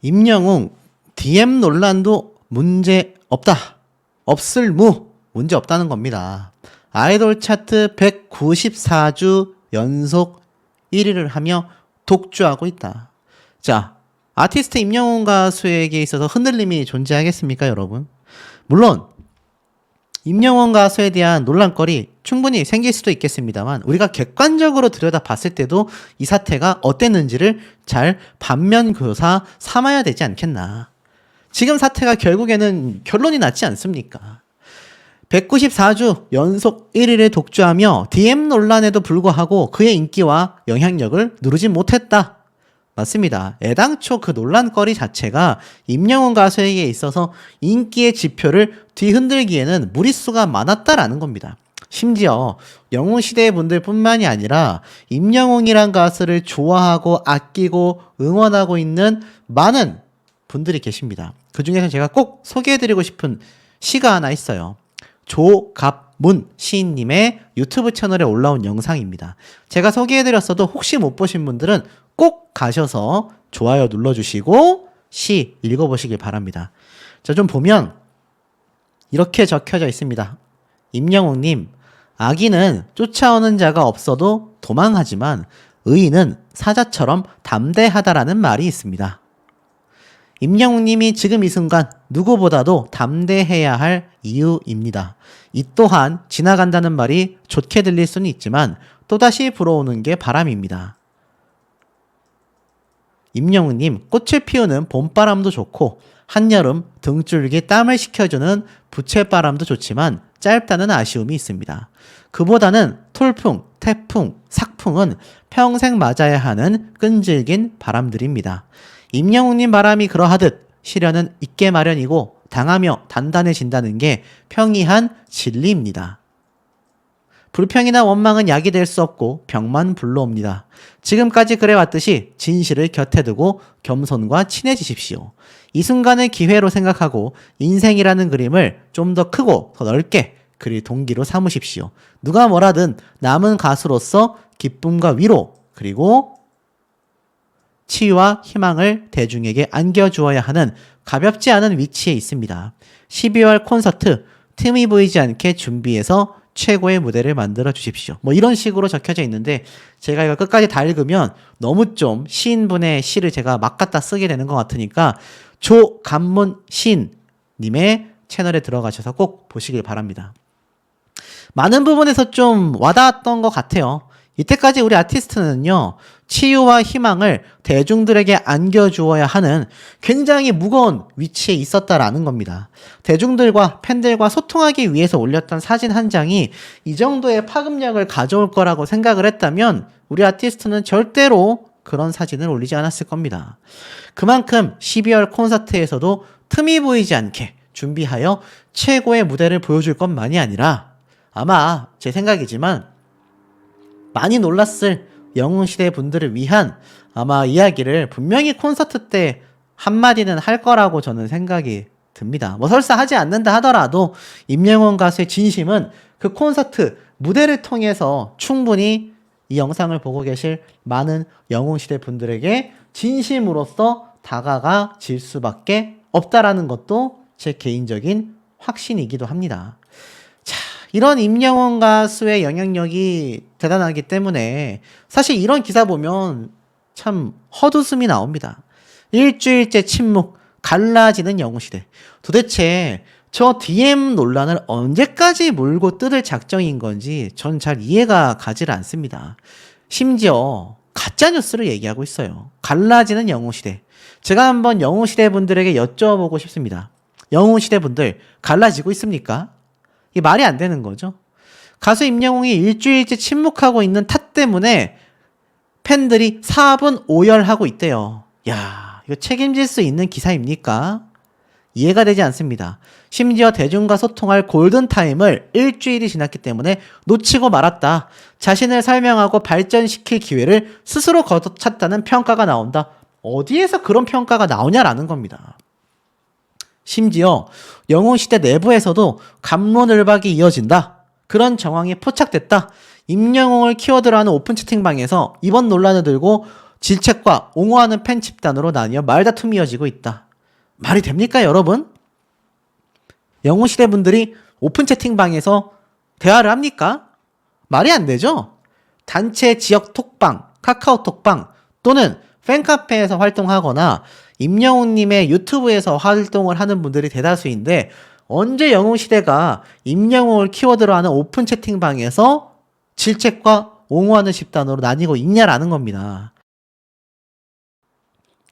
임영웅 DM 논란도 문제 없다. 없을 문제 없다는 겁니다. 아이돌 차트 194주 연속 1위를 하며 독주하고 있다. 자, 아티스트 임영웅 가수에게 있어서 흔들림이 존재하겠습니까, 여러분? 물론 임영웅 가수에 대한 논란거리 충분히 생길 수도 있겠습니다만 우리가 객관적으로 들여다봤을 때도 이 사태가 어땠는지를 잘 반면교사 삼아야 되지 않겠나. 지금 사태가 결국에는 결론이 났지 않습니까? 194주 연속 1위를 독주하며 DM 논란에도 불구하고 그의 인기와 영향력을 누르지 못했다. 맞습니다. 애당초 그 논란거리 자체가 임영웅 가수에게 있어서 인기의 지표를 뒤흔들기에는 무리수가 많았다라는 겁니다. 심지어 영웅시대 분들 뿐만이 아니라 임영웅이란 가수를 좋아하고 아끼고 응원하고 있는 많은 분들이 계십니다. 그 중에서 제가 꼭 소개해드리고 싶은 시가 하나 있어요. 조갑문 시인님의 유튜브 채널에 올라온 영상입니다. 제가 소개해드렸어도 혹시 못 보신 분들은 꼭 가셔서 좋아요 눌러주시고 시 읽어보시길 바랍니다. 자, 좀 보면 이렇게 적혀져 있습니다. 임영웅님, 악인은 쫓아오는 자가 없어도 도망하지만 의인은 사자처럼 담대하다라는 말이 있습니다. 임영웅님이 지금 이 순간 누구보다도 담대해야 할 이유입니다. 이 또한 지나간다는 말이 좋게 들릴 수는 있지만 또다시 불어오는 게 바람입니다. 임영웅님, 꽃을 피우는 봄바람도 좋고 한여름 등줄기 땀을 식혀주는 부채바람도 좋지만 짧다는 아쉬움이 있습니다. 그보다는 돌풍, 태풍, 삭풍은 평생 맞아야 하는 끈질긴 바람들입니다. 임영웅님 바람이 그러하듯 시련은 있게 마련이고 당하며 단단해진다는 게 평이한 진리입니다. 불평이나 원망은 약이 될 수 없고 병만 불러옵니다. 지금까지 그래왔듯이 진실을 곁에 두고 겸손과 친해지십시오. 이 순간을 기회로 생각하고 인생이라는 그림을 좀 더 크고 더 넓게 그릴 동기로 삼으십시오. 누가 뭐라든 남은 가수로서 기쁨과 위로 그리고 치유와 희망을 대중에게 안겨주어야 하는 가볍지 않은 위치에 있습니다. 12월 콘서트 틈이 보이지 않게 준비해서 최고의 무대를 만들어 주십시오. 뭐 이런 식으로 적혀져 있는데 제가 이거 끝까지 다 읽으면 너무 좀 시인분의 시를 제가 막 갖다 쓰게 되는 것 같으니까 조감문 시인님의 채널에 들어가셔서 꼭 보시길 바랍니다. 많은 부분에서 좀 와닿았던 것 같아요. 이때까지 우리 아티스트는요, 치유와 희망을 대중들에게 안겨주어야 하는 굉장히 무거운 위치에 있었다라는 겁니다. 대중들과 팬들과 소통하기 위해서 올렸던 사진 한 장이 이 정도의 파급력을 가져올 거라고 생각을 했다면 우리 아티스트는 절대로 그런 사진을 올리지 않았을 겁니다. 그만큼 12월 콘서트에서도 틈이 보이지 않게 준비하여 최고의 무대를 보여줄 것만이 아니라 아마 제 생각이지만 많이 놀랐을 영웅시대 분들을 위한 아마 이야기를 분명히 콘서트 때 한마디는 할 거라고 저는 생각이 듭니다. 뭐 설사 하지 않는다 하더라도 임영웅 가수의 진심은 그 콘서트 무대를 통해서 충분히 이 영상을 보고 계실 많은 영웅시대 분들에게 진심으로서 다가가 질 수밖에 없다라는 것도 제 개인적인 확신이기도 합니다. 자, 이런 임영웅 가수의 영향력이 대단하기 때문에 사실 이런 기사 보면 참 헛웃음이 나옵니다. 일주일째 침묵, 갈라지는 영웅시대. 도대체 저 DM 논란을 언제까지 물고 뜯을 작정인 건지 전 잘 이해가 가지를 않습니다. 심지어 가짜뉴스를 얘기하고 있어요. 갈라지는 영웅시대. 제가 한번 영웅시대 분들에게 여쭤보고 싶습니다. 영웅시대 분들 갈라지고 있습니까? 이게 말이 안 되는 거죠. 가수 임영웅이 일주일째 침묵하고 있는 탓 때문에 팬들이 4분 오열하고 있대요. 야, 이거 책임질 수 있는 기사입니까? 이해가 되지 않습니다. 심지어 대중과 소통할 골든타임을 일주일이 지났기 때문에 놓치고 말았다. 자신을 설명하고 발전시킬 기회를 스스로 걷어찼다는 평가가 나온다. 어디에서 그런 평가가 나오냐라는 겁니다. 심지어 영웅시대 내부에서도 갑론을박이 이어진다. 그런 정황이 포착됐다. 임영웅을 키워드로 하는 오픈 채팅방에서 이번 논란을 들고 질책과 옹호하는 팬 집단으로 나뉘어 말다툼이 이어지고 있다. 말이 됩니까, 여러분? 영웅시대 분들이 오픈 채팅방에서 대화를 합니까? 말이 안 되죠? 단체 지역 톡방, 카카오톡방 또는 팬카페에서 활동하거나 임영웅님의 유튜브에서 활동을 하는 분들이 대다수인데 언제 영웅시대가 임영웅을 키워드로 하는 오픈 채팅방에서 질책과 옹호하는 집단으로 나뉘고 있냐라는 겁니다.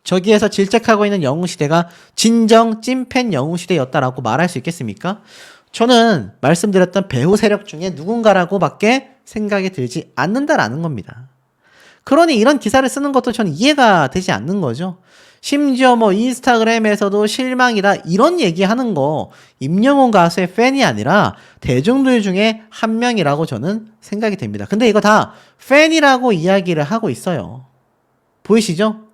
저기에서 질책하고 있는 영웅시대가 진정 찐팬 영웅시대였다라고 말할 수 있겠습니까? 저는 말씀드렸던 배우 세력 중에 누군가라고밖에 생각이 들지 않는다라는 겁니다. 그러니 이런 기사를 쓰는 것도 저는 이해가 되지 않는 거죠. 심지어 뭐 인스타그램에서도 실망이다 이런 얘기하는 거 임영웅 가수의 팬이 아니라 대중들 중에 한 명이라고 저는 생각이 됩니다. 근데 이거 다 팬이라고 이야기를 하고 있어요. 보이시죠?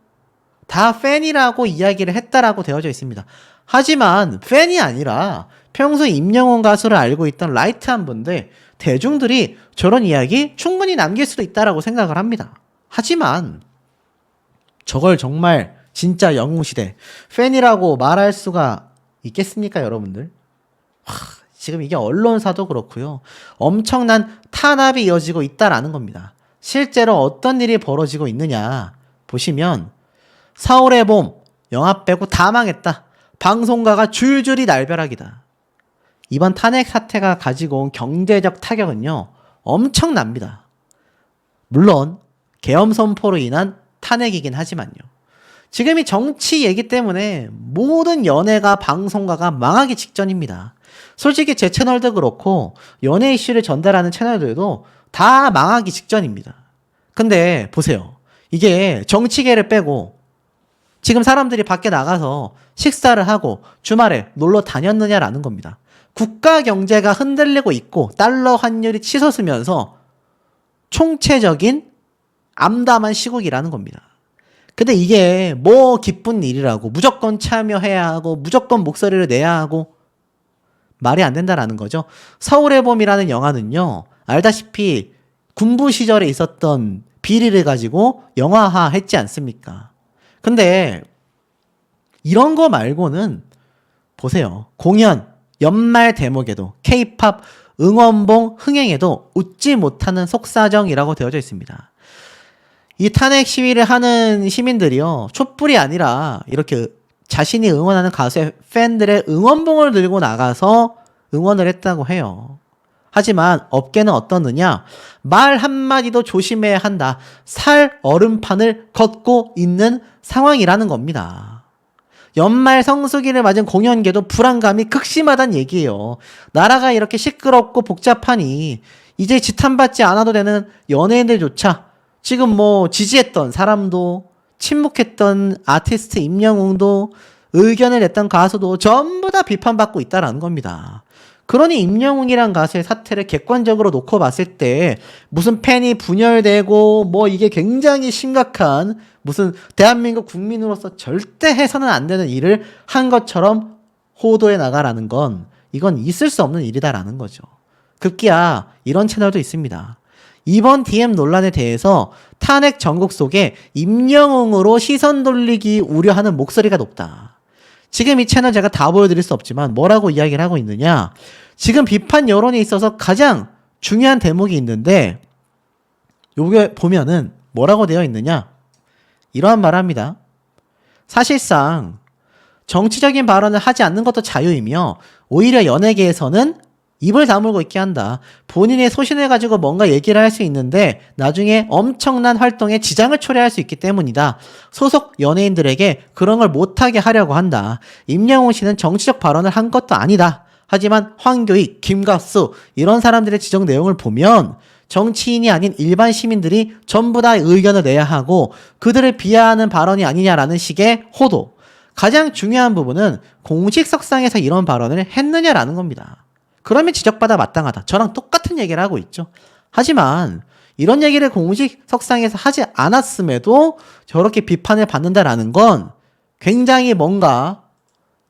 다 팬이라고 이야기를 했다라고 되어져 있습니다. 하지만 팬이 아니라 평소 임영웅 가수를 알고 있던 라이트한 분들, 대중들이 저런 이야기 충분히 남길 수도 있다라고 생각을 합니다. 하지만 저걸 정말 진짜 영웅시대 팬이라고 말할 수가 있겠습니까, 여러분들? 지금 이게 언론사도 그렇고요. 엄청난 탄압이 이어지고 있다라는 겁니다. 실제로 어떤 일이 벌어지고 있느냐 보시면 4월의 봄 영화 빼고 다 망했다. 방송가가 줄줄이 날벼락이다. 이번 탄핵 사태가 가지고 온 경제적 타격은요 엄청납니다. 물론 계엄 선포로 인한 탄핵이긴 하지만요. 지금이 정치 얘기 때문에 모든 연예가 방송가가 망하기 직전입니다. 솔직히 제 채널도 그렇고 연예 이슈를 전달하는 채널들도 다 망하기 직전입니다. 근데 보세요. 이게 정치계를 빼고 지금 사람들이 밖에 나가서 식사를 하고 주말에 놀러 다녔느냐라는 겁니다. 국가 경제가 흔들리고 있고 달러 환율이 치솟으면서 총체적인 암담한 시국이라는 겁니다. 근데 이게 뭐 기쁜 일이라고 무조건 참여해야 하고 무조건 목소리를 내야 하고 말이 안 된다라는 거죠. 서울의 봄이라는 영화는요. 알다시피 군부 시절에 있었던 비리를 가지고 영화화 했지 않습니까? 근데 이런 거 말고는 보세요. 공연, 연말 대목에도 K-팝 응원봉 흥행에도 웃지 못하는 속사정이라고 되어져 있습니다. 이 탄핵 시위를 하는 시민들이요. 촛불이 아니라 이렇게 자신이 응원하는 가수의 팬들의 응원봉을 들고 나가서 응원을 했다고 해요. 하지만 업계는 어떻느냐? 말 한마디도 조심해야 한다. 살 얼음판을 걷고 있는 상황이라는 겁니다. 연말 성수기를 맞은 공연계도 불안감이 극심하다는 얘기예요. 나라가 이렇게 시끄럽고 복잡하니 이제 지탄받지 않아도 되는 연예인들조차 지금 뭐 지지했던 사람도 침묵했던 아티스트 임영웅도 의견을 냈던 가수도 전부 다 비판받고 있다는 겁니다. 그러니 임영웅이란 가수의 사태를 객관적으로 놓고 봤을 때 무슨 팬이 분열되고 뭐 이게 굉장히 심각한 무슨 대한민국 국민으로서 절대 해서는 안 되는 일을 한 것처럼 호도해 나가라는 건 이건 있을 수 없는 일이다라는 거죠. 급기야 이런 채널도 있습니다. 이번 DM 논란에 대해서 탄핵 전국 속에 임영웅으로 시선 돌리기 우려하는 목소리가 높다. 지금 이 채널 제가 다 보여드릴 수 없지만 뭐라고 이야기를 하고 있느냐. 지금 비판 여론에 있어서 가장 중요한 대목이 있는데 요게 보면은 뭐라고 되어 있느냐. 이러한 말을 합니다. 사실상 정치적인 발언을 하지 않는 것도 자유이며 오히려 연예계에서는 입을 다물고 있게 한다. 본인의 소신을 가지고 뭔가 얘기를 할 수 있는데 나중에 엄청난 활동에 지장을 초래할 수 있기 때문이다. 소속 연예인들에게 그런 걸 못하게 하려고 한다. 임영웅 씨는 정치적 발언을 한 것도 아니다. 하지만 황교익, 김갑수 이런 사람들의 지적 내용을 보면 정치인이 아닌 일반 시민들이 전부 다 의견을 내야 하고 그들을 비하하는 발언이 아니냐라는 식의 호도. 가장 중요한 부분은 공식 석상에서 이런 발언을 했느냐라는 겁니다. 그러면 지적받아 마땅하다. 저랑 똑같은 얘기를 하고 있죠. 하지만 이런 얘기를 공식 석상에서 하지 않았음에도 저렇게 비판을 받는다라는 건 굉장히 뭔가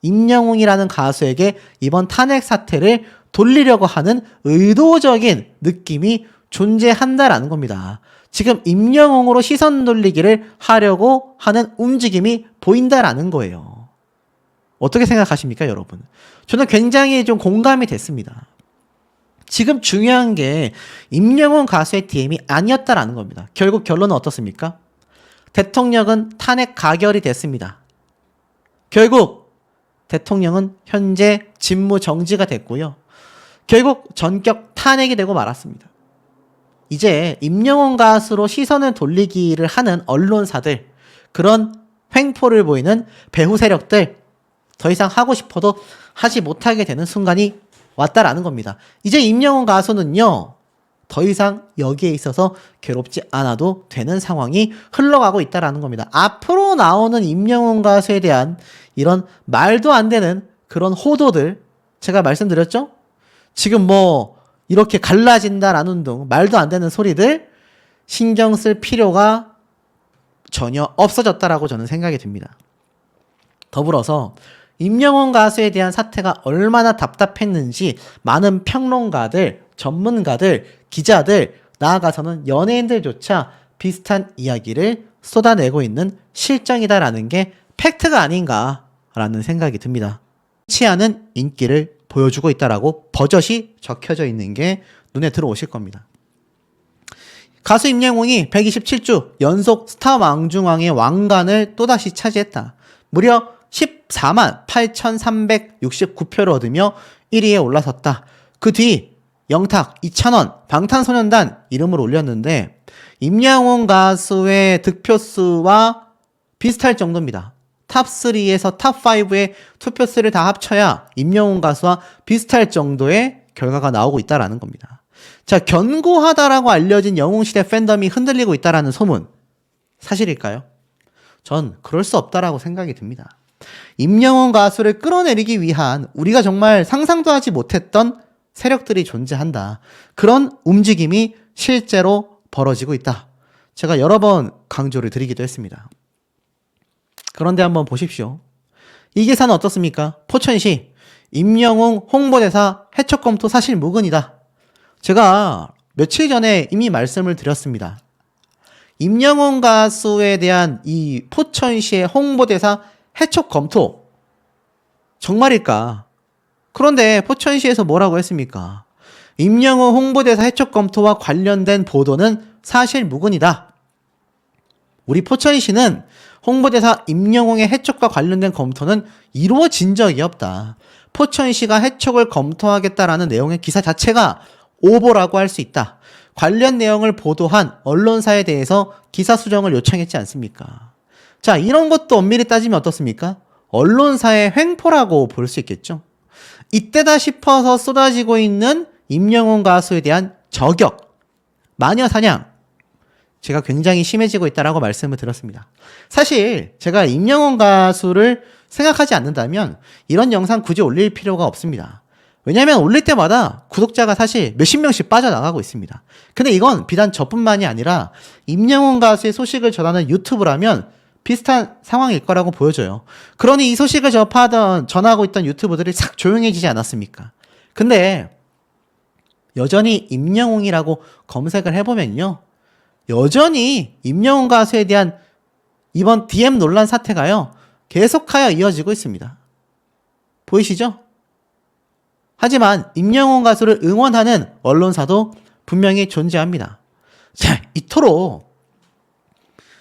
임영웅이라는 가수에게 이번 탄핵 사태를 돌리려고 하는 의도적인 느낌이 존재한다라는 겁니다. 지금 임영웅으로 시선 돌리기를 하려고 하는 움직임이 보인다라는 거예요. 어떻게 생각하십니까, 여러분? 저는 굉장히 좀 공감이 됐습니다. 지금 중요한 게 임영웅 가수의 DM이 아니었다라는 겁니다. 결국 결론은 어떻습니까? 대통령은 탄핵 가결이 됐습니다. 결국 대통령은 현재 직무 정지가 됐고요. 결국 전격 탄핵이 되고 말았습니다. 이제 임영웅 가수로 시선을 돌리기를 하는 언론사들, 그런 횡포를 보이는 배후 세력들, 더 이상 하고 싶어도 하지 못하게 되는 순간이 왔다라는 겁니다. 이제 임영웅 가수는요, 더 이상 여기에 있어서 괴롭지 않아도 되는 상황이 흘러가고 있다라는 겁니다. 앞으로 나오는 임영웅 가수에 대한 이런 말도 안 되는 그런 호도들, 제가 말씀드렸죠? 지금 뭐 이렇게 갈라진다라는 등 말도 안 되는 소리들 신경 쓸 필요가 전혀 없어졌다라고 저는 생각이 듭니다. 더불어서 임영웅 가수에 대한 사태가 얼마나 답답했는지 많은 평론가들, 전문가들, 기자들, 나아가서는 연예인들조차 비슷한 이야기를 쏟아내고 있는 실정이다라는 게 팩트가 아닌가라는 생각이 듭니다. 흔치 않은 인기를 보여주고 있다라고 버젓이 적혀져 있는 게 눈에 들어오실 겁니다. 가수 임영웅이 127주 연속 스타 왕중왕의 왕관을 또다시 차지했다. 무려 14만 8,369표를 얻으며 1위에 올라섰다. 그 뒤 영탁, 이찬원, 방탄소년단 이름을 올렸는데 임영웅 가수의 득표수와 비슷할 정도입니다. 탑3에서 탑5의 투표수를 다 합쳐야 임영웅 가수와 비슷할 정도의 결과가 나오고 있다라는 겁니다. 자, 견고하다라고 알려진 영웅시대 팬덤이 흔들리고 있다라는 소문, 사실일까요? 전 그럴 수 없다라고 생각이 듭니다. 임영웅 가수를 끌어내리기 위한 우리가 정말 상상도 하지 못했던 세력들이 존재한다. 그런 움직임이 실제로 벌어지고 있다. 제가 여러 번 강조를 드리기도 했습니다. 그런데 한번 보십시오. 이 기사는 어떻습니까? 포천시 임영웅 홍보대사 해촉 검토 사실 무근이다. 제가 며칠 전에 이미 말씀을 드렸습니다. 임영웅 가수에 대한 이 포천시의 홍보대사 해촉 검토 정말일까? 그런데 포천시에서 뭐라고 했습니까? 임영웅 홍보대사 해촉 검토와 관련된 보도는 사실 무근이다. 우리 포천시는 홍보대사 임영웅의 해촉과 관련된 검토는 이루어진 적이 없다. 포천시가 해촉을 검토하겠다라는 내용의 기사 자체가 오보라고 할 수 있다. 관련 내용을 보도한 언론사에 대해서 기사 수정을 요청했지 않습니까? 자, 이런 것도 엄밀히 따지면 어떻습니까? 언론사의 횡포라고 볼 수 있겠죠. 이때다 싶어서 쏟아지고 있는 임영웅 가수에 대한 저격, 마녀 사냥, 제가 굉장히 심해지고 있다라고 말씀을 드렸습니다. 사실 제가 임영웅 가수를 생각하지 않는다면 이런 영상 굳이 올릴 필요가 없습니다. 왜냐하면 올릴 때마다 구독자가 사실 몇십 명씩 빠져나가고 있습니다. 근데 이건 비단 저뿐만이 아니라 임영웅 가수의 소식을 전하는 유튜브라면 비슷한 상황일 거라고 보여져요. 그러니 이 소식을 전하고 있던 유튜브들이 싹 조용해지지 않았습니까? 근데 여전히 임영웅이라고 검색을 해보면요, 여전히 임영웅 가수에 대한 이번 DM 논란 사태가요, 계속하여 이어지고 있습니다. 보이시죠? 하지만 임영웅 가수를 응원하는 언론사도 분명히 존재합니다. 자, 이토록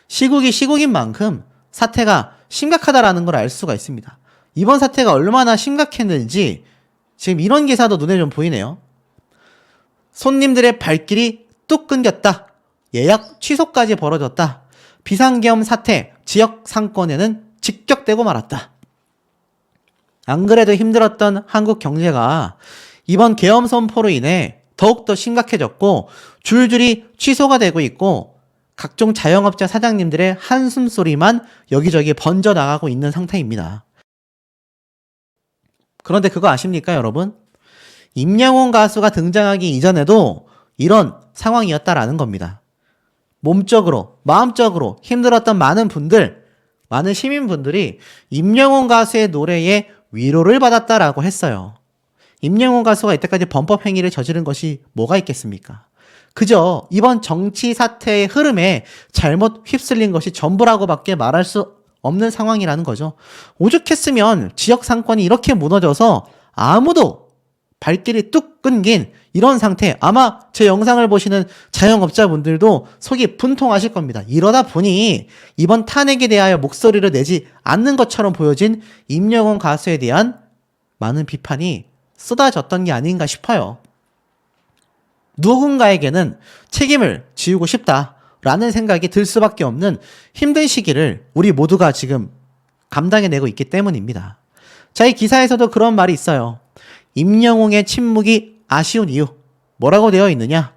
시국이 시국인 만큼 사태가 심각하다라는 걸 알 수가 있습니다. 이번 사태가 얼마나 심각했는지 지금 이런 기사도 눈에 좀 보이네요. 손님들의 발길이 뚝 끊겼다. 예약 취소까지 벌어졌다. 비상계엄 사태, 지역 상권에는 직격되고 말았다. 안 그래도 힘들었던 한국 경제가 이번 계엄 선포로 인해 더욱더 심각해졌고 줄줄이 취소가 되고 있고 각종 자영업자 사장님들의 한숨 소리만 여기저기 번져나가고 있는 상태입니다. 그런데 그거 아십니까, 여러분? 임영웅 가수가 등장하기 이전에도 이런 상황이었다라는 겁니다. 몸적으로, 마음적으로 힘들었던 많은 분들, 많은 시민분들이 임영웅 가수의 노래에 위로를 받았다라고 했어요. 임영웅 가수가 이때까지 범법 행위를 저지른 것이 뭐가 있겠습니까? 그저 이번 정치 사태의 흐름에 잘못 휩쓸린 것이 전부라고밖에 말할 수 없는 상황이라는 거죠. 오죽했으면 지역 상권이 이렇게 무너져서 아무도 발길이 뚝 끊긴 이런 상태, 아마 제 영상을 보시는 자영업자분들도 속이 분통하실 겁니다. 이러다 보니 이번 탄핵에 대하여 목소리를 내지 않는 것처럼 보여진 임영웅 가수에 대한 많은 비판이 쏟아졌던 게 아닌가 싶어요. 누군가에게는 책임을 지우고 싶다라는 생각이 들 수밖에 없는 힘든 시기를 우리 모두가 지금 감당해내고 있기 때문입니다. 자, 이 기사에서도 그런 말이 있어요. 임영웅의 침묵이 아쉬운 이유, 뭐라고 되어 있느냐?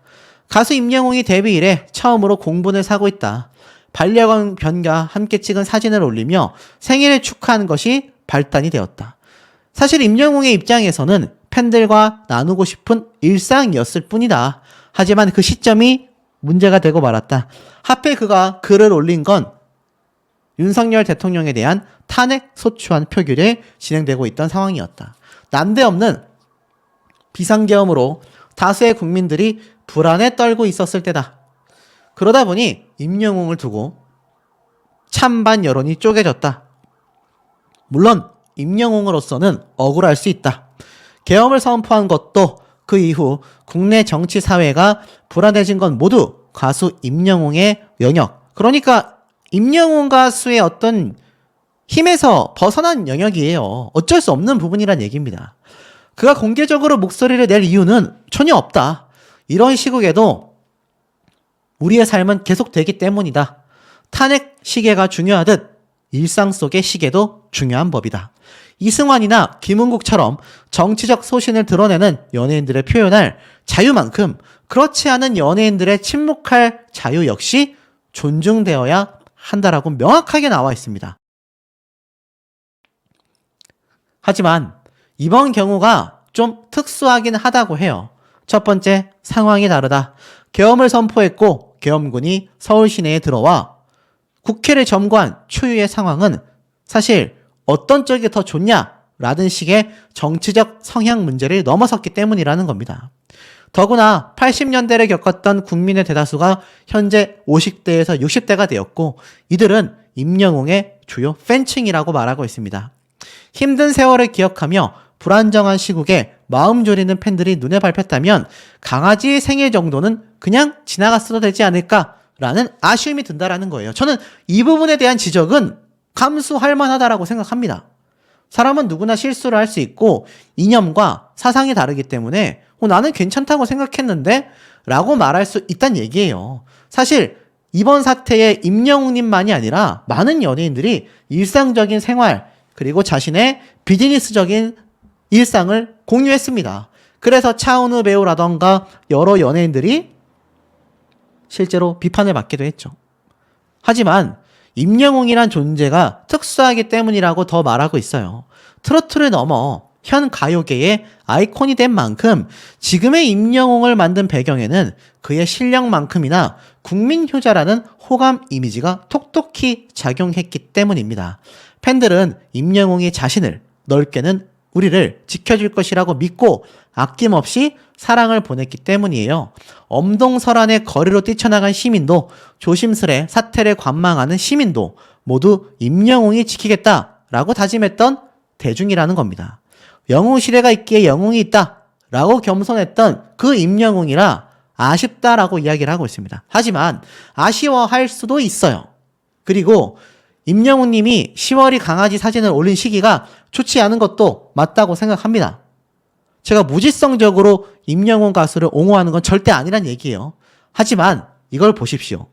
가수 임영웅이 데뷔 이래 처음으로 공분을 사고 있다. 반려견 변과 함께 찍은 사진을 올리며 생일을 축하하는 것이 발단이 되었다. 사실 임영웅의 입장에서는 팬들과 나누고 싶은 일상이었을 뿐이다. 하지만 그 시점이 문제가 되고 말았다. 하필 그가 글을 올린 건 윤석열 대통령에 대한 탄핵 소추안 표결에 진행되고 있던 상황이었다. 난데없는 비상계엄으로 다수의 국민들이 불안에 떨고 있었을 때다. 그러다 보니 임영웅을 두고 찬반 여론이 쪼개졌다. 물론 임영웅으로서는 억울할 수 있다. 계엄을 선포한 것도 그 이후 국내 정치 사회가 불안해진 건 모두 가수 임영웅의 영역, 그러니까 임영웅 가수의 어떤 힘에서 벗어난 영역이에요. 어쩔 수 없는 부분이란 얘기입니다. 그가 공개적으로 목소리를 낼 이유는 전혀 없다. 이런 시국에도 우리의 삶은 계속되기 때문이다. 탄핵 시계가 중요하듯 일상 속의 시계도 중요한 법이다. 이승환이나 김은국처럼 정치적 소신을 드러내는 연예인들의 표현할 자유만큼 그렇지 않은 연예인들의 침묵할 자유 역시 존중되어야 한다라고 명확하게 나와 있습니다. 하지만 이번 경우가 좀 특수하긴 하다고 해요. 첫 번째, 상황이 다르다. 계엄을 선포했고 계엄군이 서울 시내에 들어와 국회를 점거한 초유의 상황은 사실 어떤 쪽이 더 좋냐라는 식의 정치적 성향 문제를 넘어섰기 때문이라는 겁니다. 더구나 80년대를 겪었던 국민의 대다수가 현재 50대에서 60대가 되었고 이들은 임영웅의 주요 팬층이라고 말하고 있습니다. 힘든 세월을 기억하며 불안정한 시국에 마음 졸이는 팬들이 눈에 밟혔다면 강아지의 생일 정도는 그냥 지나갔어도 되지 않을까라는 아쉬움이 든다라는 거예요. 저는 이 부분에 대한 지적은 감수할 만하다라고 생각합니다. 사람은 누구나 실수를 할 수 있고 이념과 사상이 다르기 때문에 나는 괜찮다고 생각했는데 라고 말할 수 있다는 얘기예요. 사실 이번 사태에 임영웅님만이 아니라 많은 연예인들이 일상적인 생활 그리고 자신의 비즈니스적인 일상을 공유했습니다. 그래서 차은우 배우라던가 여러 연예인들이 실제로 비판을 받기도 했죠. 하지만 임영웅이란 존재가 특수하기 때문이라고 더 말하고 있어요. 트로트를 넘어 현 가요계의 아이콘이 된 만큼 지금의 임영웅을 만든 배경에는 그의 실력만큼이나 국민효자라는 호감 이미지가 톡톡히 작용했기 때문입니다. 팬들은 임영웅이 자신을, 넓게는 우리를 지켜줄 것이라고 믿고 아낌없이 사랑을 보냈기 때문이에요. 엄동설안의 거리로 뛰쳐나간 시민도 조심스레 사태를 관망하는 시민도 모두 임영웅이 지키겠다라고 다짐했던 대중이라는 겁니다. 영웅시대가 있기에 영웅이 있다라고 겸손했던 그 임영웅이라 아쉽다라고 이야기를 하고 있습니다. 하지만 아쉬워할 수도 있어요. 그리고 임영웅 님이 10월이 강아지 사진을 올린 시기가 좋지 않은 것도 맞다고 생각합니다. 제가 무지성적으로 임영웅 가수를 옹호하는 건 절대 아니란 얘기예요. 하지만 이걸 보십시오.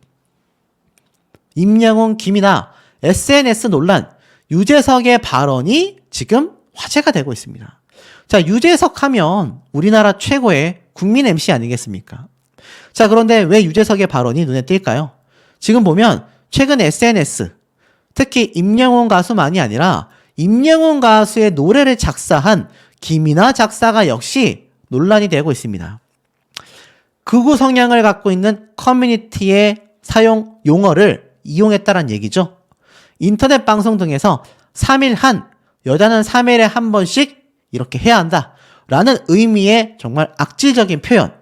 임영웅, 김이나 SNS 논란, 유재석의 발언이 지금 화제가 되고 있습니다. 자, 유재석 하면 우리나라 최고의 국민 MC 아니겠습니까? 자, 그런데 왜 유재석의 발언이 눈에 띌까요? 지금 보면 최근 SNS, 특히 임영웅 가수만이 아니라 임영웅 가수의 노래를 작사한 김이나 작사가 역시 논란이 되고 있습니다. 극우 성향을 갖고 있는 커뮤니티의 사용 용어를 이용했다는 얘기죠. 인터넷 방송 등에서 3일 한, 여자는 3일에 한 번씩 이렇게 해야 한다 라는 의미의 정말 악질적인 표현,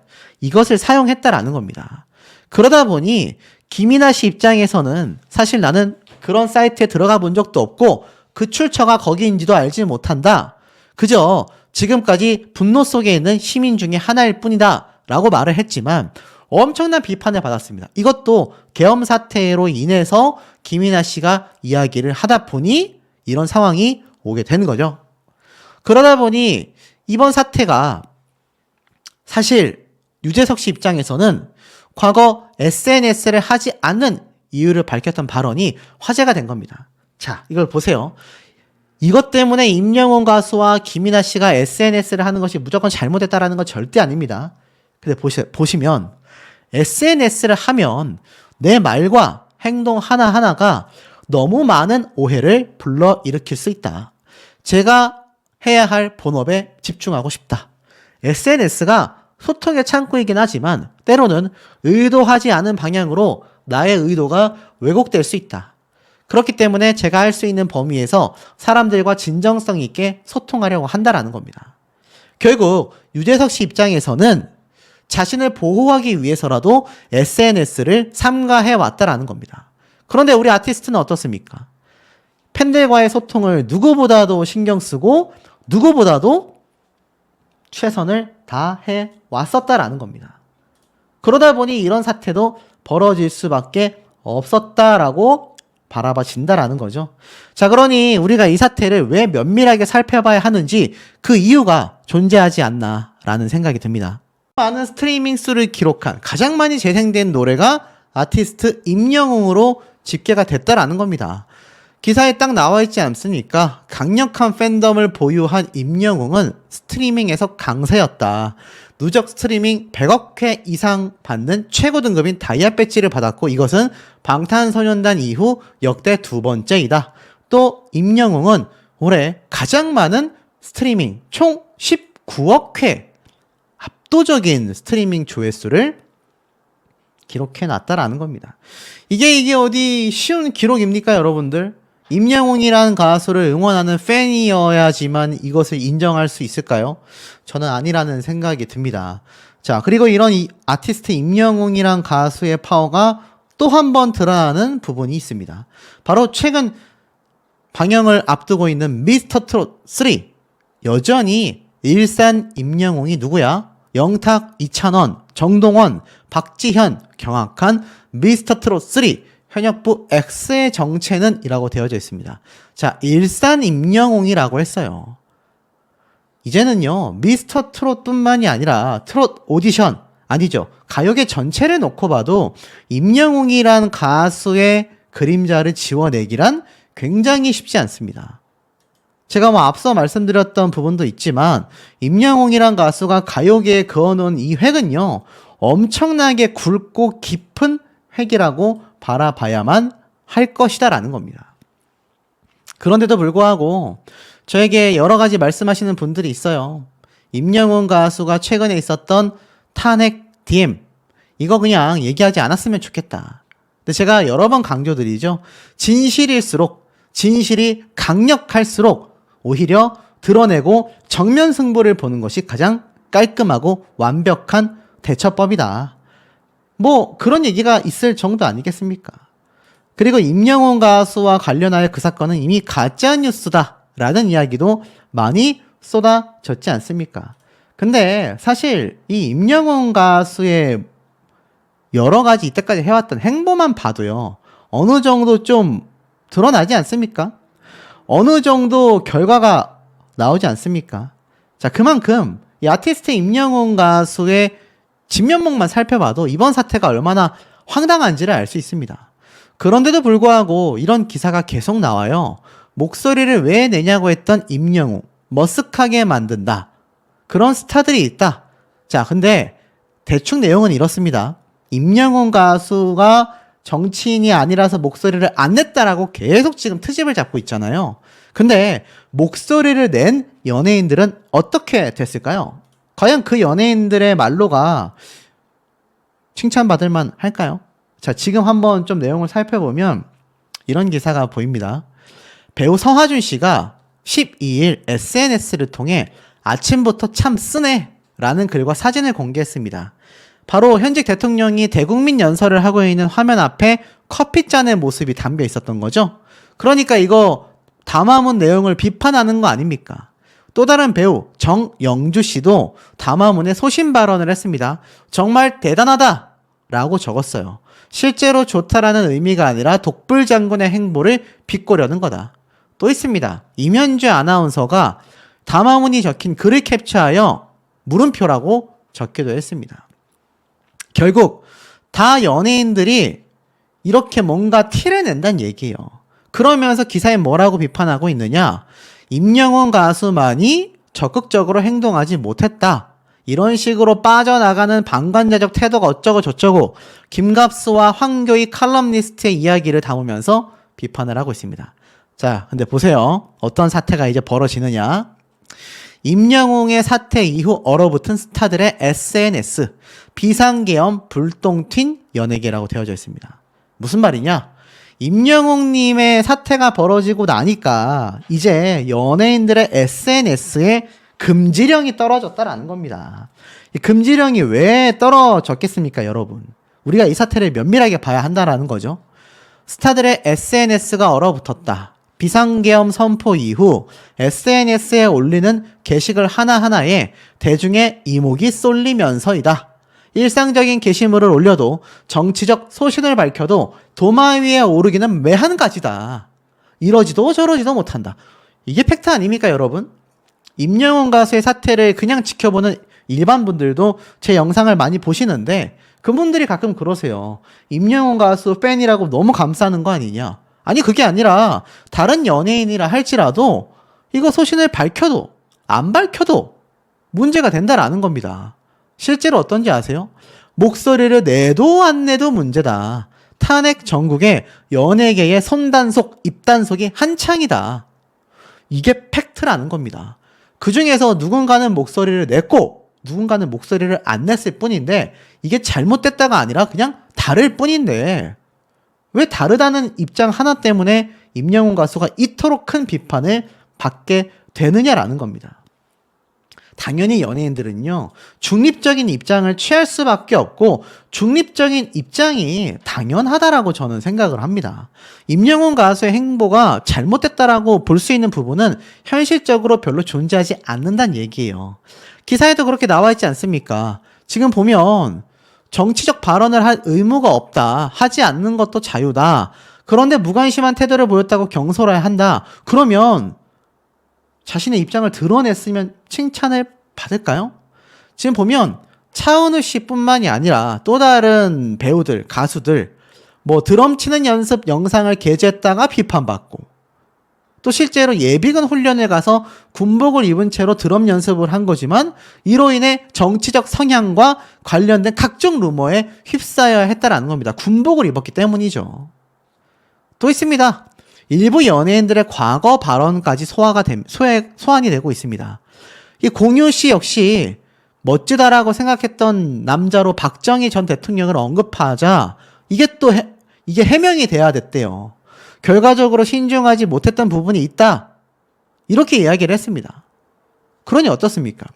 이것을 사용했다라는 겁니다. 그러다 보니 김이나 씨 입장에서는 사실 나는 그런 사이트에 들어가 본 적도 없고 그 출처가 거기인지도 알지 못한다. 그저 지금까지 분노 속에 있는 시민 중에 하나일 뿐이다 라고 말을 했지만 엄청난 비판을 받았습니다. 이것도 계엄 사태로 인해서 김이나 씨가 이야기를 하다 보니 이런 상황이 오게 되는 거죠. 그러다 보니 이번 사태가 사실 유재석 씨 입장에서는 과거 SNS를 하지 않는 이유를 밝혔던 발언이 화제가 된 겁니다. 자, 이걸 보세요. 이것 때문에 임영웅 가수와 김이나 씨가 SNS를 하는 것이 무조건 잘못했다라는 건 절대 아닙니다. 근데 보시면 SNS를 하면 내 말과 행동 하나하나가 너무 많은 오해를 불러일으킬 수 있다. 제가 해야 할 본업에 집중하고 싶다. SNS가 소통의 창구이긴 하지만 때로는 의도하지 않은 방향으로 나의 의도가 왜곡될 수 있다. 그렇기 때문에 제가 할 수 있는 범위에서 사람들과 진정성 있게 소통하려고 한다라는 겁니다. 결국 유재석 씨 입장에서는 자신을 보호하기 위해서라도 SNS를 삼가해 왔다라는 겁니다. 그런데 우리 아티스트는 어떻습니까? 팬들과의 소통을 누구보다도 신경 쓰고 누구보다도 최선을 다해 왔었다라는 겁니다. 그러다 보니 이런 사태도 벌어질 수밖에 없었다라고 바라봐진다라는 거죠. 자, 그러니 우리가 이 사태를 왜 면밀하게 살펴봐야 하는지 그 이유가 존재하지 않나라는 생각이 듭니다. 많은 스트리밍 수를 기록한 가장 많이 재생된 노래가 아티스트 임영웅으로 집계가 됐다라는 겁니다. 기사에 딱 나와 있지 않습니까? 강력한 팬덤을 보유한 임영웅은 스트리밍에서 강세였다. 누적 스트리밍 100억 회 이상 받는 최고 등급인 다이아 배지를 받았고 이것은 방탄소년단 이후 역대 두 번째이다. 또 임영웅은 올해 가장 많은 스트리밍 총 19억 회 압도적인 스트리밍 조회수를 기록해놨다라는 겁니다. 이게 어디 쉬운 기록입니까, 여러분들? 임영웅이라는 가수를 응원하는 팬이어야지만 이것을 인정할 수 있을까요? 저는 아니라는 생각이 듭니다. 자, 그리고 이런 아티스트 임영웅이란 가수의 파워가 또 한 번 드러나는 부분이 있습니다. 바로 최근 방영을 앞두고 있는 미스터 트롯 3. 여전히 일산 임영웅이 누구야? 영탁, 이찬원, 정동원, 박지현, 경악한 미스터 트롯 3. 현역부 X의 정체는 이라고 되어져 있습니다. 자, 일산 임영웅이라고 했어요. 이제는요, 미스터 트롯뿐만이 아니라 트롯 오디션, 아니죠. 가요계 전체를 놓고 봐도 임영웅이란 가수의 그림자를 지워내기란 굉장히 쉽지 않습니다. 제가 앞서 말씀드렸던 부분도 있지만 임영웅이란 가수가 가요계에 그어놓은 이 획은요, 엄청나게 굵고 깊은 획이라고 바라봐야만 할 것이다라는 겁니다. 그런데도 불구하고 저에게 여러 가지 말씀하시는 분들이 있어요. 임영웅 가수가 최근에 있었던 탄핵 DM 이거 그냥 얘기하지 않았으면 좋겠다. 근데 제가 여러 번 강조드리죠. 진실일수록 진실이 강력할수록 오히려 드러내고 정면 승부를 보는 것이 가장 깔끔하고 완벽한 대처법이다. 뭐 그런 얘기가 있을 정도 아니겠습니까? 그리고 임영웅 가수와 관련하여 그 사건은 이미 가짜뉴스다 라는 이야기도 많이 쏟아졌지 않습니까? 근데 사실 이 임영웅 가수의 여러 가지 이때까지 해왔던 행보만 봐도요, 어느 정도 좀 드러나지 않습니까? 어느 정도 결과가 나오지 않습니까? 자, 그만큼 이 아티스트 임영웅 가수의 진면목만 살펴봐도 이번 사태가 얼마나 황당한지를 알 수 있습니다. 그런데도 불구하고 이런 기사가 계속 나와요. 목소리를 왜 내냐고 했던 임영웅, 머쓱하게 만든다. 그런 스타들이 있다. 자, 근데 대충 내용은 이렇습니다. 임영웅 가수가 정치인이 아니라서 목소리를 안 냈다라고 계속 지금 트집을 잡고 있잖아요. 근데 목소리를 낸 연예인들은 어떻게 됐을까요? 과연 그 연예인들의 말로가 칭찬받을 만 할까요? 자, 지금 한번 좀 내용을 살펴보면 이런 기사가 보입니다. 배우 서하준 씨가 12일 SNS를 통해 아침부터 참 쓰네 라는 글과 사진을 공개했습니다. 바로 현직 대통령이 대국민 연설을 하고 있는 화면 앞에 커피잔의 모습이 담겨 있었던 거죠. 그러니까 이거 담화문 내용을 비판하는 거 아닙니까? 또 다른 배우 정영주 씨도 담화문에 소신 발언을 했습니다. 정말 대단하다 라고 적었어요. 실제로 좋다라는 의미가 아니라 독불 장군의 행보를 비꼬려는 거다. 또 있습니다. 임현주 아나운서가 담화문이 적힌 글을 캡처하여 물음표라고 적기도 했습니다. 결국 다 연예인들이 이렇게 뭔가 티를 낸다는 얘기예요. 그러면서 기사에 뭐라고 비판하고 있느냐? 임영웅 가수만이 적극적으로 행동하지 못했다. 이런 식으로 빠져나가는 방관자적 태도가 어쩌고 저쩌고 김갑수와 황교익 칼럼니스트의 이야기를 담으면서 비판을 하고 있습니다. 자, 근데 보세요. 어떤 사태가 이제 벌어지느냐? 임영웅의 사태 이후 얼어붙은 스타들의 SNS, 비상계엄 불똥 튄 연예계라고 되어져 있습니다. 무슨 말이냐? 임영웅님의 사태가 벌어지고 나니까 이제 연예인들의 SNS에 금지령이 떨어졌다라는 겁니다. 이 금지령이 왜 떨어졌겠습니까, 여러분? 우리가 이 사태를 면밀하게 봐야 한다라는 거죠. 스타들의 SNS가 얼어붙었다. 비상계엄 선포 이후 SNS에 올리는 게시글 하나하나에 대중의 이목이 쏠리면서이다. 일상적인 게시물을 올려도 정치적 소신을 밝혀도 도마 위에 오르기는 매한가지다. 이러지도 저러지도 못한다. 이게 팩트 아닙니까, 여러분? 임영웅 가수의 사태를 그냥 지켜보는 일반 분들도 제 영상을 많이 보시는데 그분들이 가끔 그러세요. 임영웅 가수 팬이라고 너무 감싸는 거 아니냐? 아니, 그게 아니라 다른 연예인이라 할지라도 이거 소신을 밝혀도 안 밝혀도 문제가 된다라는 겁니다. 실제로 어떤지 아세요? 목소리를 내도 안 내도 문제다. 탄핵 전국에 연예계의 손단속, 입단속이 한창이다. 이게 팩트라는 겁니다. 그 중에서 누군가는 목소리를 냈고 누군가는 목소리를 안 냈을 뿐인데 이게 잘못됐다가 아니라 그냥 다를 뿐인데 왜 다르다는 입장 하나 때문에 임영웅 가수가 이토록 큰 비판을 받게 되느냐라는 겁니다. 당연히 연예인들은요, 중립적인 입장을 취할 수밖에 없고 중립적인 입장이 당연하다라고 저는 생각을 합니다. 임영웅 가수의 행보가 잘못됐다라고 볼 수 있는 부분은 현실적으로 별로 존재하지 않는다는 얘기예요. 기사에도 그렇게 나와 있지 않습니까? 지금 보면 정치적 발언을 할 의무가 없다. 하지 않는 것도 자유다. 그런데 무관심한 태도를 보였다고 경솔해야 한다. 그러면 자신의 입장을 드러냈으면 칭찬을 받을까요? 지금 보면 차은우 씨뿐만이 아니라 또 다른 배우들, 가수들 뭐 드럼 치는 연습 영상을 게재했다가 비판받고 또 실제로 예비군 훈련을 가서 군복을 입은 채로 드럼 연습을 한 거지만 이로 인해 정치적 성향과 관련된 각종 루머에 휩싸여야 했다라는 겁니다. 군복을 입었기 때문이죠. 또 있습니다. 일부 연예인들의 과거 발언까지 소환이 되고 있습니다. 이 공유 씨 역시 멋지다라고 생각했던 남자로 박정희 전 대통령을 언급하자 이게 해명이 돼야 됐대요. 결과적으로 신중하지 못했던 부분이 있다. 이렇게 이야기를 했습니다. 그러니 어떻습니까?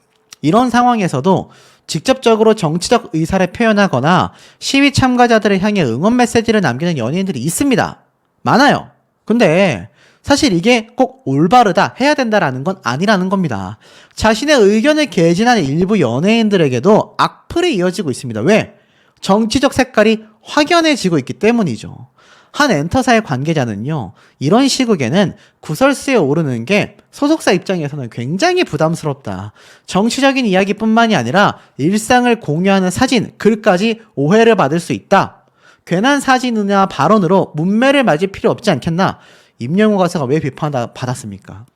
이런 상황에서도 직접적으로 정치적 의사를 표현하거나 시위 참가자들을 향해 응원 메시지를 남기는 연예인들이 있습니다. 많아요. 근데 사실 이게 꼭 올바르다, 해야 된다라는 건 아니라는 겁니다. 자신의 의견을 개진하는 일부 연예인들에게도 악플이 이어지고 있습니다. 왜? 정치적 색깔이 확연해지고 있기 때문이죠. 한 엔터사의 관계자는요, 이런 시국에는 구설수에 오르는 게 소속사 입장에서는 굉장히 부담스럽다. 정치적인 이야기뿐만이 아니라 일상을 공유하는 사진, 글까지 오해를 받을 수 있다. 괜한 사진이나 발언으로 문매를 맞을 필요 없지 않겠나? 임영웅 가수가 왜 비판받았습니까?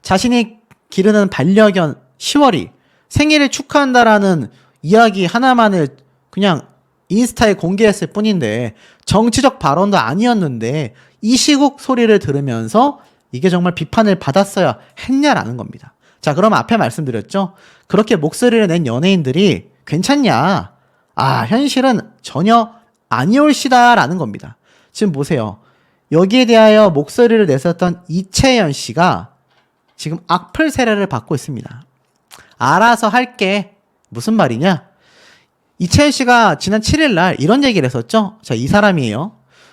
자신이 기르는 반려견 시월이 생일을 축하한다라는 이야기 하나만을 그냥 인스타에 공개했을 뿐인데 정치적 발언도 아니었는데 이 시국 소리를 들으면서 이게 정말 비판을 받았어야 했냐라는 겁니다. 자, 그럼 앞에 말씀드렸죠? 그렇게 목소리를 낸 연예인들이 괜찮냐? 아, 현실은 전혀 아니올시다라는 겁니다. 지금 보세요. 여기에 대하여 목소리를 냈었던 이채연 씨가 지금 악플 세례를 받고 있습니다. 알아서 할게. 무슨 말이냐? 이채연 씨가 지난 7일 날 이런 얘기를 했었죠. 자, 이 사람이에요.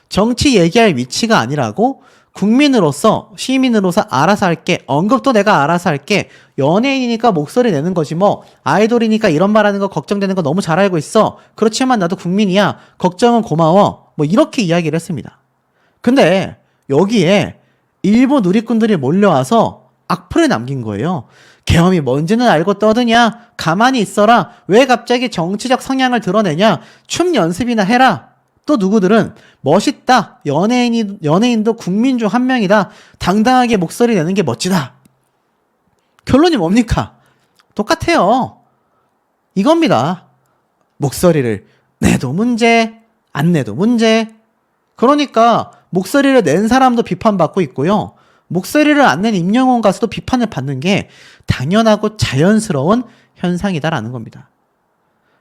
정치 얘기할 위치가 아니라고 국민으로서 시민으로서 알아서 할게. 언급도 내가 알아서 할게. 연예인이니까 목소리 내는 거지 뭐. 아이돌이니까 이런 말하는 거 걱정되는 거 너무 잘 알고 있어. 그렇지만 나도 국민이야. 걱정은 고마워. 뭐 이렇게 이야기를 했습니다. 근데 여기에 일부 누리꾼들이 몰려와서 악플을 남긴 거예요. 계엄이 뭔지는 알고 떠드냐? 가만히 있어라. 왜 갑자기 정치적 성향을 드러내냐? 춤 연습이나 해라. 또 누구들은 멋있다. 연예인도 국민 중 한 명이다. 당당하게 목소리 내는 게 멋지다. 결론이 뭡니까? 똑같아요. 이겁니다. 목소리를 내도 문제, 안 내도 문제. 그러니까 목소리를 낸 사람도 비판받고 있고요. 목소리를 안 낸 임영웅 가수도 비판을 받는 게 당연하고 자연스러운 현상이다라는 겁니다.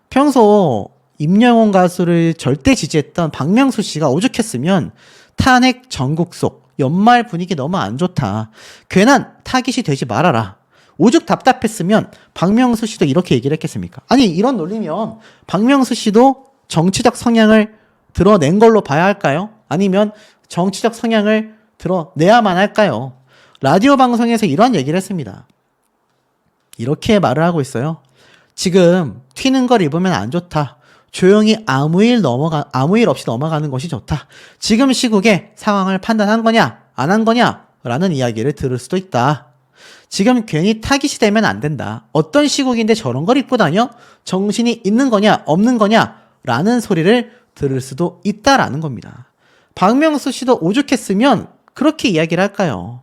평소 임영웅 가수를 절대 지지했던 박명수 씨가 오죽했으면 탄핵 전국 속 연말 분위기 너무 안 좋다. 괜한 타깃이 되지 말아라. 오죽 답답했으면 박명수 씨도 이렇게 얘기를 했겠습니까? 아니 이런 논리면 박명수 씨도 정치적 성향을 드러낸 걸로 봐야 할까요? 아니면 정치적 성향을 드러내야만 할까요? 라디오 방송에서 이런 얘기를 했습니다. 이렇게 말을 하고 있어요. 지금 튀는 걸 입으면 안 좋다. 조용히 아무 일 없이 넘어가는 것이 좋다. 지금 시국에 상황을 판단한 거냐, 안 한 거냐, 라는 이야기를 들을 수도 있다. 지금 괜히 타깃이 되면 안 된다. 어떤 시국인데 저런 걸 입고 다녀? 정신이 있는 거냐, 없는 거냐, 라는 소리를 들을 수도 있다라는 겁니다. 박명수 씨도 오죽했으면 그렇게 이야기를 할까요?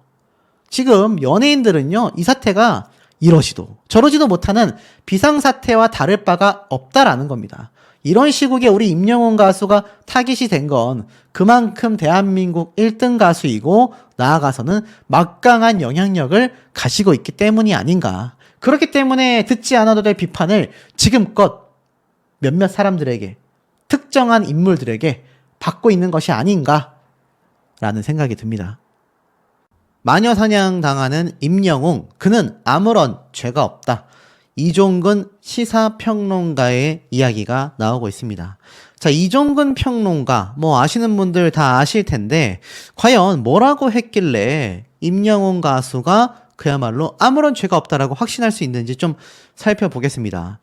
지금 연예인들은요, 이 사태가 이러지도 저러지도 못하는 비상사태와 다를 바가 없다라는 겁니다. 이런 시국에 우리 임영웅 가수가 타깃이 된 건 그만큼 대한민국 1등 가수이고 나아가서는 막강한 영향력을 가지고 있기 때문이 아닌가. 그렇기 때문에 듣지 않아도 될 비판을 지금껏 몇몇 사람들에게, 특정한 인물들에게 받고 있는 것이 아닌가라는 생각이 듭니다. 마녀 사냥 당하는 임영웅, 그는 아무런 죄가 없다. 이종근 시사평론가의 이야기가 나오고 있습니다. 자, 이종근 평론가, 뭐 아시는 분들 다 아실 텐데 과연 뭐라고 했길래 임영웅 가수가 그야말로 아무런 죄가 없다라고 확신할 수 있는지 좀 살펴보겠습니다.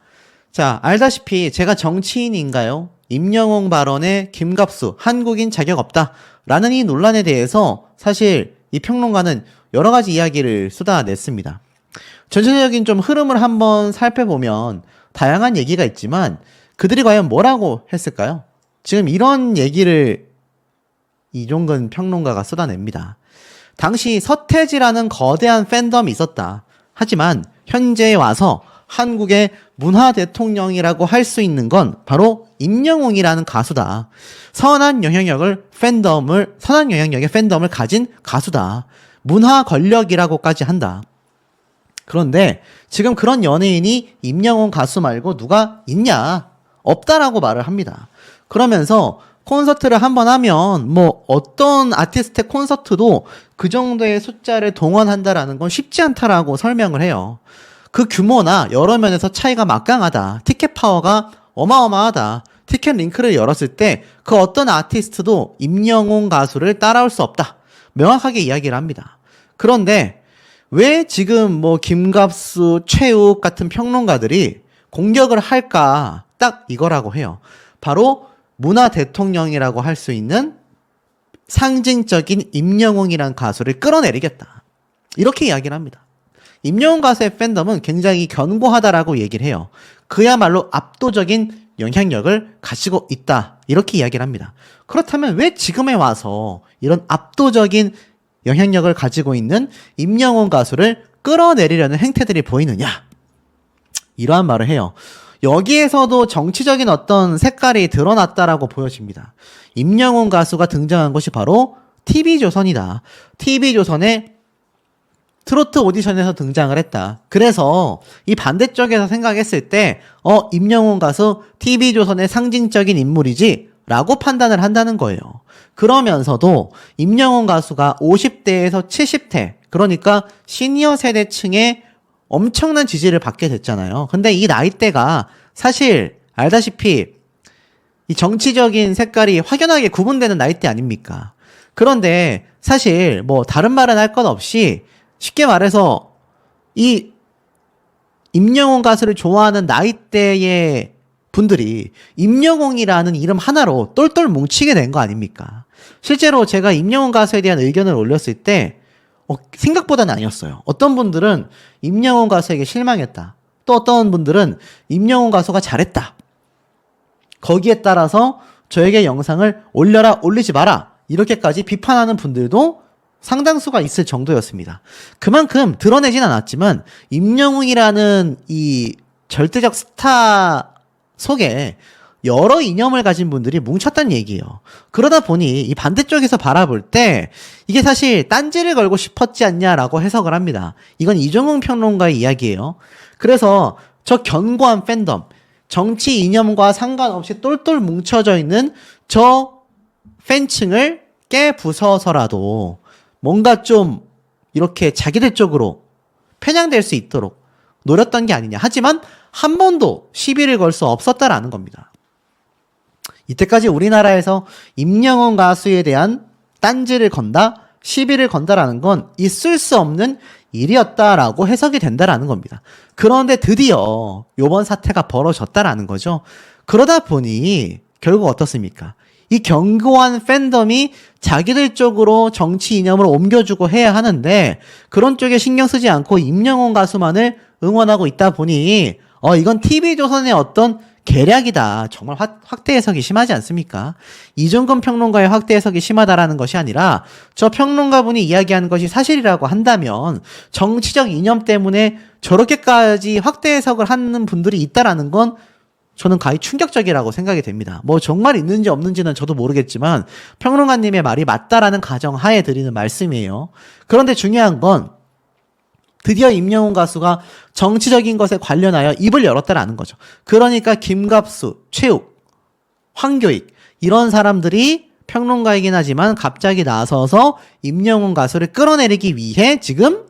자, 알다시피 제가 정치인인가요? 임영웅 발언에 김갑수, 한국인 자격 없다 라는 이 논란에 대해서 사실 이 평론가는 여러 가지 이야기를 쏟아냈습니다. 전체적인 좀 흐름을 한번 살펴보면 다양한 얘기가 있지만 그들이 과연 뭐라고 했을까요? 지금 이런 얘기를 이종근 평론가가 쏟아냅니다. 당시 서태지라는 거대한 팬덤이 있었다. 하지만 현재에 와서 한국의 문화 대통령이라고 할 수 있는 건 바로 임영웅이라는 가수다. 선한 영향력의 팬덤을 가진 가수다. 문화 권력이라고까지 한다. 그런데 지금 그런 연예인이 임영웅 가수 말고 누가 있냐? 없다라고 말을 합니다. 그러면서 콘서트를 한번 하면 뭐 어떤 아티스트의 콘서트도 그 정도의 숫자를 동원한다라는 건 쉽지 않다라고 설명을 해요. 그 규모나 여러 면에서 차이가 막강하다. 티켓 파워가 어마어마하다. 티켓 링크를 열었을 때 그 어떤 아티스트도 임영웅 가수를 따라올 수 없다. 명확하게 이야기를 합니다. 그런데 왜 지금 뭐 김갑수, 최욱 같은 평론가들이 공격을 할까? 딱 이거라고 해요. 바로 문화 대통령이라고 할 수 있는 상징적인 임영웅이란 가수를 끌어내리겠다. 이렇게 이야기를 합니다. 임영웅 가수의 팬덤은 굉장히 견고하다라고 얘기를 해요. 그야말로 압도적인 영향력을 가지고 있다. 이렇게 이야기를 합니다. 그렇다면 왜 지금에 와서 이런 압도적인 영향력을 가지고 있는 임영웅 가수를 끌어내리려는 행태들이 보이느냐? 이러한 말을 해요. 여기에서도 정치적인 어떤 색깔이 드러났다라고 보여집니다. 임영웅 가수가 등장한 것이 바로 TV조선이다. TV조선의 트로트 오디션에서 등장을 했다. 그래서 이 반대쪽에서 생각했을 때 임영웅 가수 TV조선의 상징적인 인물이지 라고 판단을 한다는 거예요. 그러면서도 임영웅 가수가 50대에서 70대, 그러니까 시니어 세대층의 엄청난 지지를 받게 됐잖아요. 근데 이 나이대가 사실 알다시피 이 정치적인 색깔이 확연하게 구분되는 나이대 아닙니까? 그런데 사실 뭐 다른 말은 할 것 없이 쉽게 말해서 이 임영웅 가수를 좋아하는 나이대의 분들이 임영웅이라는 이름 하나로 똘똘 뭉치게 된 거 아닙니까? 실제로 제가 임영웅 가수에 대한 의견을 올렸을 때 생각보다는 아니었어요. 어떤 분들은 임영웅 가수에게 실망했다. 또 어떤 분들은 임영웅 가수가 잘했다. 거기에 따라서 저에게 영상을 올려라, 올리지 마라. 이렇게까지 비판하는 분들도 상당수가 있을 정도였습니다. 그만큼 드러내진 않았지만 임영웅이라는 이 절대적 스타 속에 여러 이념을 가진 분들이 뭉쳤단 얘기예요. 그러다 보니 이 반대쪽에서 바라볼 때 이게 사실 딴지를 걸고 싶었지 않냐라고 해석을 합니다. 이건 이종용 평론가의 이야기예요. 그래서 저 견고한 팬덤, 정치 이념과 상관없이 똘똘 뭉쳐져 있는 저 팬층을 깨부숴서라도 뭔가 좀 이렇게 자기들 쪽으로 편향될 수 있도록 노렸던 게 아니냐. 하지만 한 번도 시비를 걸 수 없었다라는 겁니다. 이때까지 우리나라에서 임영웅 가수에 대한 딴지를 건다, 시비를 건다라는 건 있을 수 없는 일이었다라고 해석이 된다라는 겁니다. 그런데 드디어 이번 사태가 벌어졌다라는 거죠. 그러다 보니 결국 어떻습니까? 이 견고한 팬덤이 자기들 쪽으로 정치 이념을 옮겨주고 해야 하는데 그런 쪽에 신경 쓰지 않고 임영웅 가수만을 응원하고 있다 보니 이건 TV조선의 어떤 계략이다. 정말 확대 해석이 심하지 않습니까? 이종근 평론가의 확대 해석이 심하다라는 것이 아니라 저 평론가분이 이야기하는 것이 사실이라고 한다면 정치적 이념 때문에 저렇게까지 확대 해석을 하는 분들이 있다라는 건 저는 가히 충격적이라고 생각이 됩니다. 뭐 정말 있는지 없는지는 저도 모르겠지만 평론가님의 말이 맞다라는 가정하에 드리는 말씀이에요. 그런데 중요한 건 드디어 임영웅 가수가 정치적인 것에 관련하여 입을 열었다라는 거죠. 그러니까 김갑수, 최욱, 황교익 이런 사람들이 평론가이긴 하지만 갑자기 나서서 임영웅 가수를 끌어내리기 위해 지금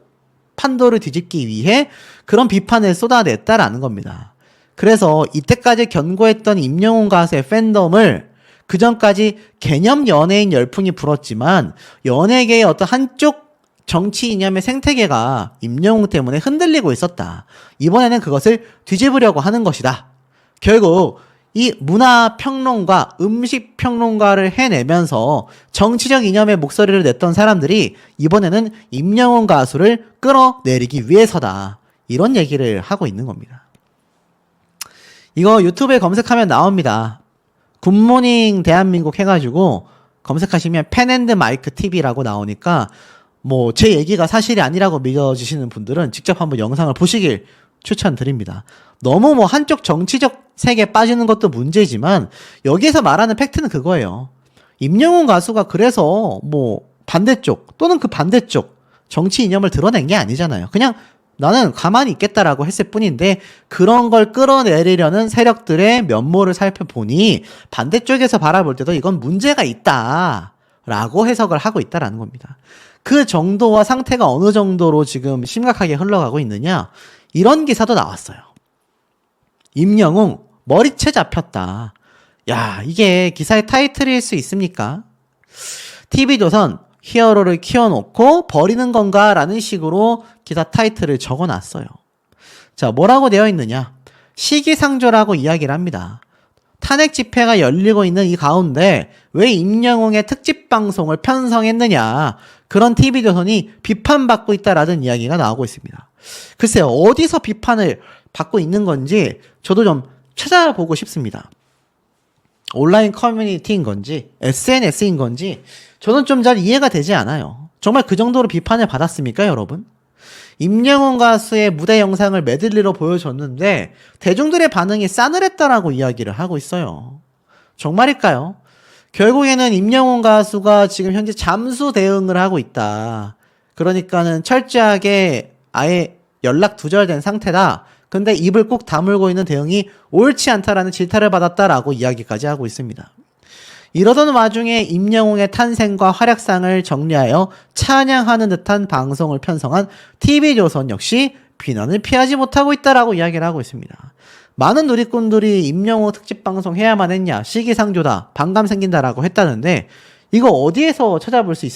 판도를 뒤집기 위해 그런 비판을 쏟아냈다라는 겁니다. 그래서 이때까지 견고했던 임영웅 가수의 팬덤을 그전까지 개념 연예인 열풍이 불었지만 연예계의 어떤 한쪽 정치 이념의 생태계가 임영웅 때문에 흔들리고 있었다. 이번에는 그것을 뒤집으려고 하는 것이다. 결국 이 문화평론가, 음식평론가를 해내면서 정치적 이념의 목소리를 냈던 사람들이 이번에는 임영웅 가수를 끌어내리기 위해서다. 이런 얘기를 하고 있는 겁니다. 이거 유튜브에 검색하면 나옵니다. 굿모닝 대한민국 해가지고 검색하시면 펜앤드마이크 TV라고 나오니까 뭐 제 얘기가 사실이 아니라고 믿어지시는 분들은 직접 한번 영상을 보시길 추천드립니다. 너무 뭐 한쪽 정치적 색에 빠지는 것도 문제지만 여기에서 말하는 팩트는 그거예요. 임영웅 가수가 그래서 뭐 반대쪽 또는 그 반대쪽 정치 이념을 드러낸 게 아니잖아요. 그냥 나는 가만히 있겠다라고 했을 뿐인데 그런 걸 끌어내리려는 세력들의 면모를 살펴보니 반대쪽에서 바라볼 때도 이건 문제가 있다라고 해석을 하고 있다라는 겁니다. 그 정도와 상태가 어느 정도로 지금 심각하게 흘러가고 있느냐 이런 기사도 나왔어요. 임영웅 머리채 잡혔다. 야, 이게 기사의 타이틀일 수 있습니까? TV조선 히어로를 키워놓고 버리는 건가? 라는 식으로 기사 타이틀을 적어놨어요. 자, 뭐라고 되어 있느냐? 시기상조라고 이야기를 합니다. 탄핵 집회가 열리고 있는 이 가운데 왜 임영웅의 특집 방송을 편성했느냐? 그런 TV조선이 비판받고 있다라는 이야기가 나오고 있습니다. 글쎄요, 어디서 비판을 받고 있는 건지 저도 좀 찾아보고 싶습니다. 온라인 커뮤니티인 건지 SNS인 건지 저는 좀 잘 이해가 되지 않아요. 정말 그 정도로 비판을 받았습니까, 여러분? 임영웅 가수의 무대 영상을 메들리로 보여줬는데 대중들의 반응이 싸늘했다라고 이야기를 하고 있어요. 정말일까요? 결국에는 임영웅 가수가 지금 현재 잠수 대응을 하고 있다. 그러니까는 철저하게 아예 연락 두절된 상태다. 근데 입을 꾹 다물고 있는 대응이 옳지 않다라는 질타를 받았다라고 이야기까지 하고 있습니다. 이러던 와중에 임영웅의 탄생과 활약상을 정리하여 찬양하는 듯한 방송을 편성한 TV조선 역시 비난을 피하지 못하고 있다라고 이야기를 하고 있습니다. 많은 누리꾼들이 임영웅 특집 방송 해야만 했냐, 시기상조다, 반감 생긴다라고 했다는데 이거 어디에서 찾아볼 수 있을까요?